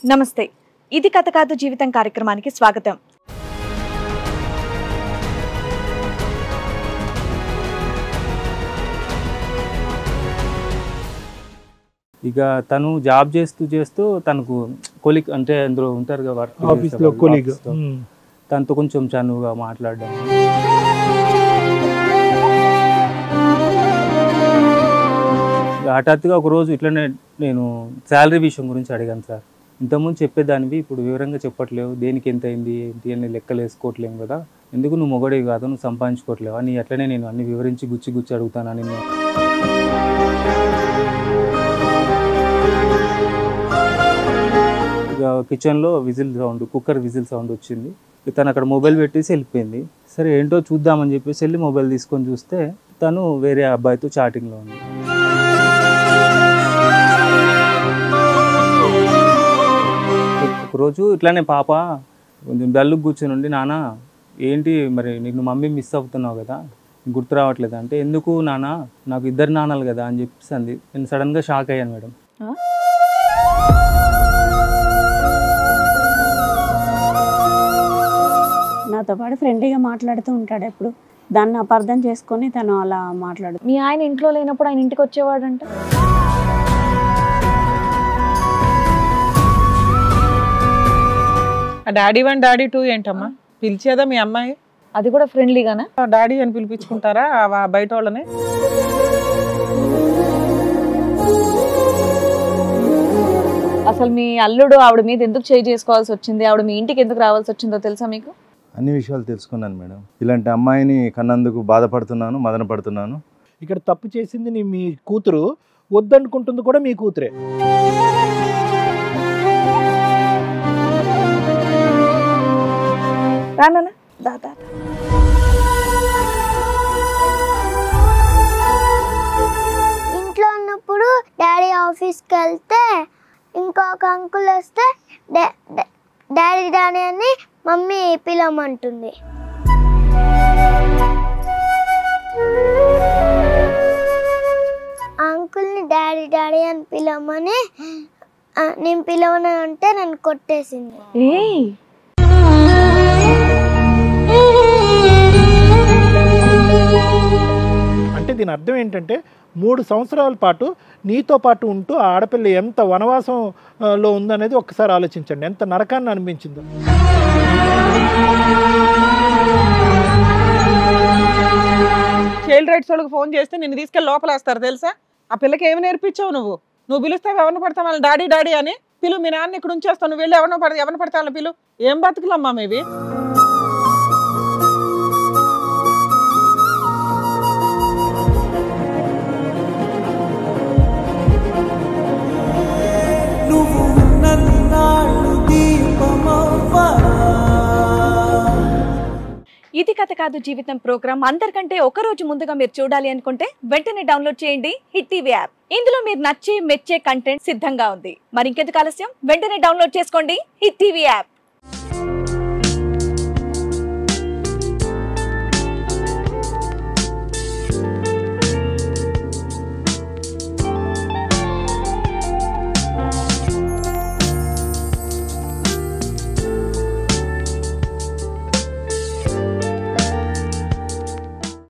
నమస్తే, ఇది కథ కాదు జీవితం కార్యక్రమానికి స్వాగతం. ఇక తను జాబ్ చేస్తూ తనకు కొలీగ్ అంటే అందులో ఉంటారు కదా వర్క్ ఆఫీస్లో కొలీగ్, తనతో కొంచెం చనువుగా మాట్లాడడం. హఠాత్తుగా ఒకరోజు ఇట్లనే నేను శాలరీ విషయం గురించి అడిగాను. సార్, ఇంతకుముందు చెప్పేదానివి ఇప్పుడు వివరంగా చెప్పట్లేవు, దేనికి ఎంత అయింది ఏంటి అని లెక్కలు వేసుకోవట్లేము కదా, ఎందుకు నువ్వు మొగడివి కాదు, నువ్వు సంపాదించుకోవట్లేవు అని అట్లనే నేను అన్ని వివరించి గుచ్చి అడుగుతానని. ఇక కిచెన్లో whistle sound, cooker whistle sound వచ్చింది. తను అక్కడ మొబైల్ పెట్టేసి వెళ్ళిపోయింది. సరే ఏంటో చూద్దామని చెప్పేసి వెళ్ళి మొబైల్ తీసుకొని చూస్తే తను వేరే అబ్బాయితో చాటింగ్లో ఉంది. ఒకరోజు ఇట్లానే పాప కొంచెం డల్లుకు కూర్చొని ఉండి, నాన్న ఏంటి మరి నిన్ను మమ్మీ మిస్ అవుతున్నావు కదా, గుర్తు రావట్లేదు అంటే, ఎందుకు నాన్న నాకు ఇద్దరు నాన్నలు కదా అని చెప్పేసి అంది. నేను సడన్గా షాక్ అయ్యాను మేడం. నాతో పాటు ఫ్రెండ్లీగా మాట్లాడుతూ ఉంటాడు ఎప్పుడు, దాన్ని అపార్థం చేసుకొని తను అలా మాట్లాడు. మీ ఆయన ఇంట్లో లేనప్పుడు ఆయన ఇంటికి వచ్చేవాడంట. డాడీ 1 డాడీ 2 ఏంటమ్మా పిలిచేదా మీ అమ్మాయి? అది కూడా ఫ్రెండ్లీగానా? డాడీ అని పిలిపించుకుంటారా బయట వాళ్ళని? అసలు మీ అల్లుడు ఆవిడ మీద ఎందుకు చేయి చేసుకోవాల్సి వచ్చింది, ఆవిడ మీ ఇంటికి ఎందుకు రావాల్సి వచ్చిందో తెలుసా మీకు? అన్ని విషయాలు తెలుసుకున్నాను మేడం. ఇలాంటి అమ్మాయిని కన్నందుకు బాధపడుతున్నాను, మదన పడుతున్నాను. ఇక్కడ తప్పు చేసింది మీ కూతురు, వద్దనుకుంటుంది కూడా మీ కూతురే. రానా దాదా ఇంట్లో ఉన్నప్పుడు డాడీ ఆఫీస్కి వెళ్తే ఇంకొక అంకుల్ వస్తే డాడీ డాడీ అని మమ్మీ పిలవమంటుంది. అంకుల్ని డాడీ డాడీ అని పిలవమని నేను పిలవను అంటే నన్ను కొట్టేసింది. అంటే దీని అర్థం ఏంటంటే 3 సంవత్సరాల పాటు నీతో పాటు ఉంటూ ఆ ఆడపిల్ల ఎంత వనవాసంలో ఉందనేది ఒక్కసారి ఆలోచించండి, ఎంత నరకాన్ని అనిపించిందో. చైల్డ్ రైట్స్ వాళ్ళకి ఫోన్ చేస్తే నిన్ను తీసుకెళ్ళి లోపలేస్తారు తెలుసా? ఆ పిల్లకి ఏమి నేర్పించావు నువ్వు పిలుస్తావు ఎవరిని పడతావు వాళ్ళని డాడీ డాడీ అని పిలు. మీ నాన్న ఇక్కడ ఉంచేస్తావు, నువ్వు వెళ్ళి ఎవరిని పడతా వాళ్ళని పిలు. ఏం బతుకులమ్మా మేవి? ఇది కథ కాదు జీవితం ప్రోగ్రామ్ అందరికంటే ఒక రోజు ముందుగా మీరు చూడాలి అనుకుంటే వెంటనే డౌన్లోడ్ చేయండి హిట్ టీవీ యాప్. ఇందులో మీరు నచ్చే మెచ్చే కంటెంట్ సిద్ధంగా ఉంది. మరి ఇంకెందుకు ఆలస్యం, వెంటనే డౌన్లోడ్ చేసుకోండి హిట్ టీవీ యాప్.